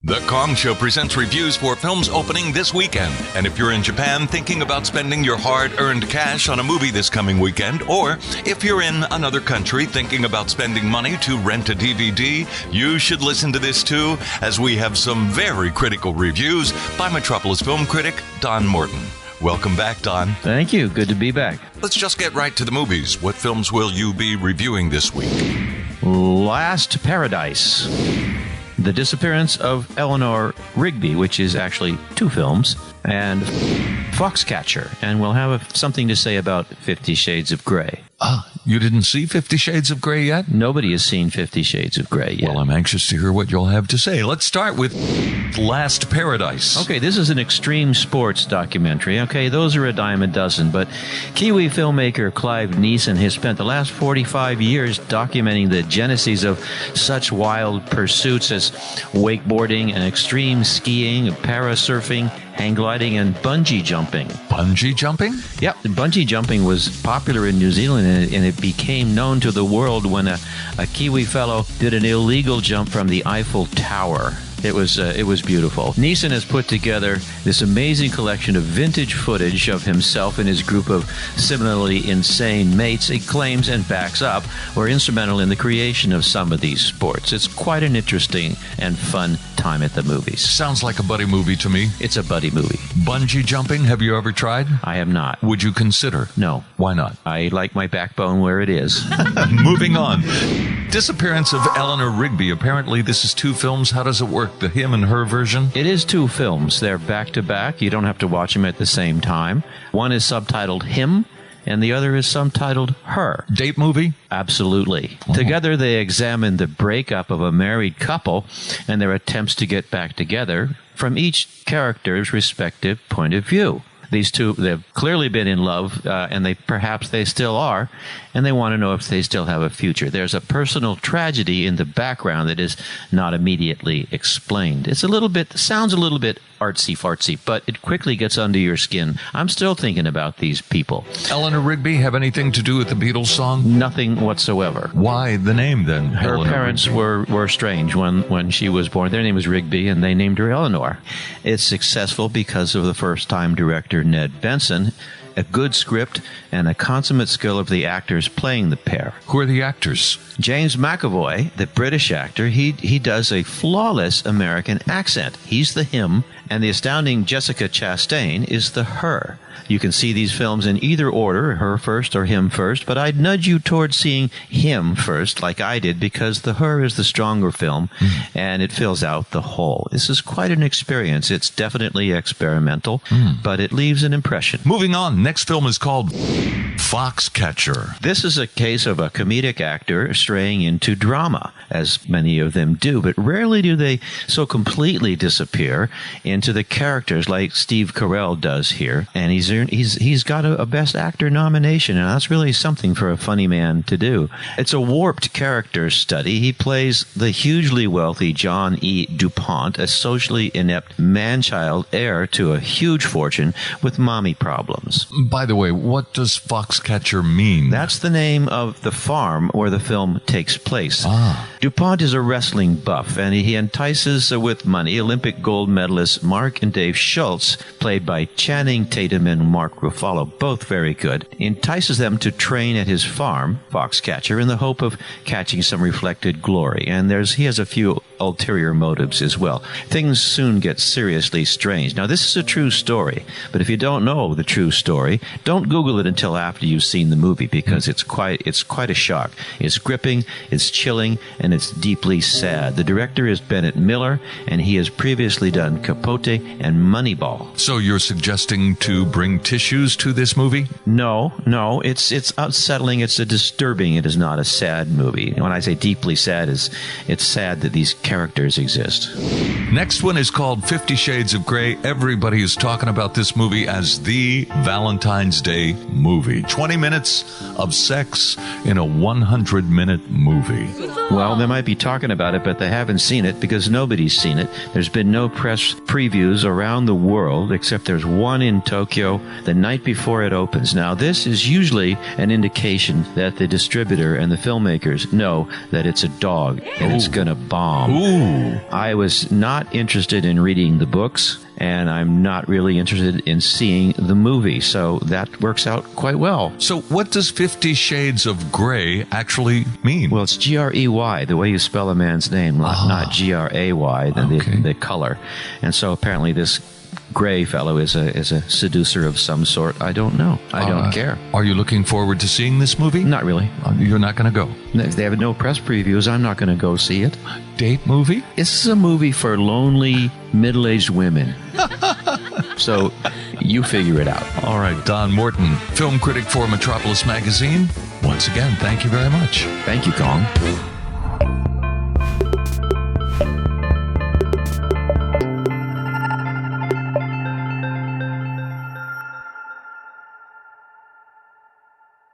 The Kong Show presents reviews for films opening this weekend. And if you're in Japan thinking about spending your hard-earned cash on a movie this coming weekend, or if you're in another country thinking about spending money to rent a DVD, you should listen to this too, as we have some very critical reviews by Metropolis film critic Don Morton. Welcome back, Don. Thank you. Good to be back. Let's just get right to the movies. What films will you be reviewing this week? Last Paradise. The Disappearance of Elenor Rigby, which is actually 2 films, and Foxcatcher. And we'll have something to say about 50 Shades of Grey. You didn't see 50 Shades of Grey yet? Nobody has seen 50 Shades of Grey yet. Well, I'm anxious to hear what you'll have to say. Let's start with Last Paradise. Okay, this is an extreme sports documentary. Okay, those are a dime a dozen, but Kiwi filmmaker Clive Neeson has spent the last 45 years documenting the genesis of such wild pursuits as wakeboarding and extreme skiing, parasurfing, hang gliding, and bungee jumping. Bungee jumping? Yep, bungee jumping was popular in New Zealand, and it became known to the world when a Kiwi fellow did an illegal jump from the Eiffel Tower. It was beautiful. Neeson has put together this amazing collection of vintage footage of himself and his group of similarly insane mates. He claims and backs up were instrumental in the creation of some of these sports. It's quite an interesting and fun time at the movies. Sounds like a buddy movie to me. It's a buddy movie. Bungee jumping, have you ever tried? I have not. Would you consider? No. Why not? I like my backbone where it is. Moving on. Disappearance of Elenor Rigby. Apparently this is 2 films. How does it work? The him and her version? It is 2 films. They're back-to-back. You don't have to watch them at the same time. One is subtitled Him, and the other is subtitled Her. Date movie? Absolutely. Together they examine the breakup of a married couple and their attempts to get back together from each character's respective point of view. These 2, they've clearly been in love, and perhaps they still are, and they want to know if they still have a future. There's a personal tragedy in the background that is not immediately explained. Sounds a little bit artsy-fartsy, but it quickly gets under your skin. I'm still thinking about these people. Elenor Rigby have anything to do with the Beatles song? Nothing whatsoever. Why the name, then? Her Elenor parents were strange when she was born. Their name was Rigby, and they named her Elenor. It's successful because of the first-time director Ned Benson, a good script, and a consummate skill of the actors playing the pair. Who are the actors? James McAvoy, the British actor, he does a flawless American accent. He's the him, and the astounding Jessica Chastain is the her. You can see these films in either order, her first or him first, but I'd nudge you towards seeing him first, like I did, because the her is the stronger film, and it fills out the whole. This is quite an experience. It's definitely experimental, but it leaves an impression. Moving on, next film is called Foxcatcher. This is a case of a comedic actor straying into drama, as many of them do, but rarely do they so completely disappear into the characters like Steve Carell does here, and he's got a Best Actor nomination, and that's really something for a funny man to do. It's a warped character study. He plays the hugely wealthy John E. DuPont, a socially inept man-child heir to a huge fortune with mommy problems. By the way, what does Foxcatcher mean? That's the name of the farm where the film takes place. DuPont is a wrestling buff, and he entices with money Olympic gold medalists Mark and Dave Schultz, played by Channing Tatum and Mark Ruffalo, both very good, entices them to train at his farm, Foxcatcher, in the hope of catching some reflected glory. And he has a few ulterior motives as well. Things soon get seriously strange. Now, this is a true story, but if you don't know the true story, don't Google it until after you've seen the movie, because it's quite a shock. It's gripping, it's chilling, and it's deeply sad. The director is Bennett Miller, and he has previously done Capote and Moneyball. So you're suggesting to bring tissues to this movie? No, it's unsettling. It's a disturbing. It is not a sad movie. When I say deeply sad, it's sad that these characters exist. Next one is called 50 Shades of Grey. Everybody is talking about this movie as the Valentine's Day movie. 20 minutes of sex in a 100-minute movie. Well, they might be talking about it, but they haven't seen it because nobody's seen it. There's been no press previews around the world, except there's one in Tokyo the night before it opens. Now, this is usually an indication that the distributor and the filmmakers know that it's a dog and it's going to bomb. Ooh. I was not not interested in reading the books, and I'm not really interested in seeing the movie. So that works out quite well. So what does 50 Shades of Grey actually mean? Well, it's Grey, the way you spell a man's name, not Gray, the color. And so apparently this Gray fellow is a seducer of some sort. I don't know. I don't care. Are you looking forward to seeing this movie? Not really. You're not going to go? They have no press previews. I'm not going to go see it. Date movie? This is a movie for lonely, middle-aged women. So you figure it out. All right, Don Morton, film critic for Metropolis Magazine. Once again, thank you very much. Thank you, Kong.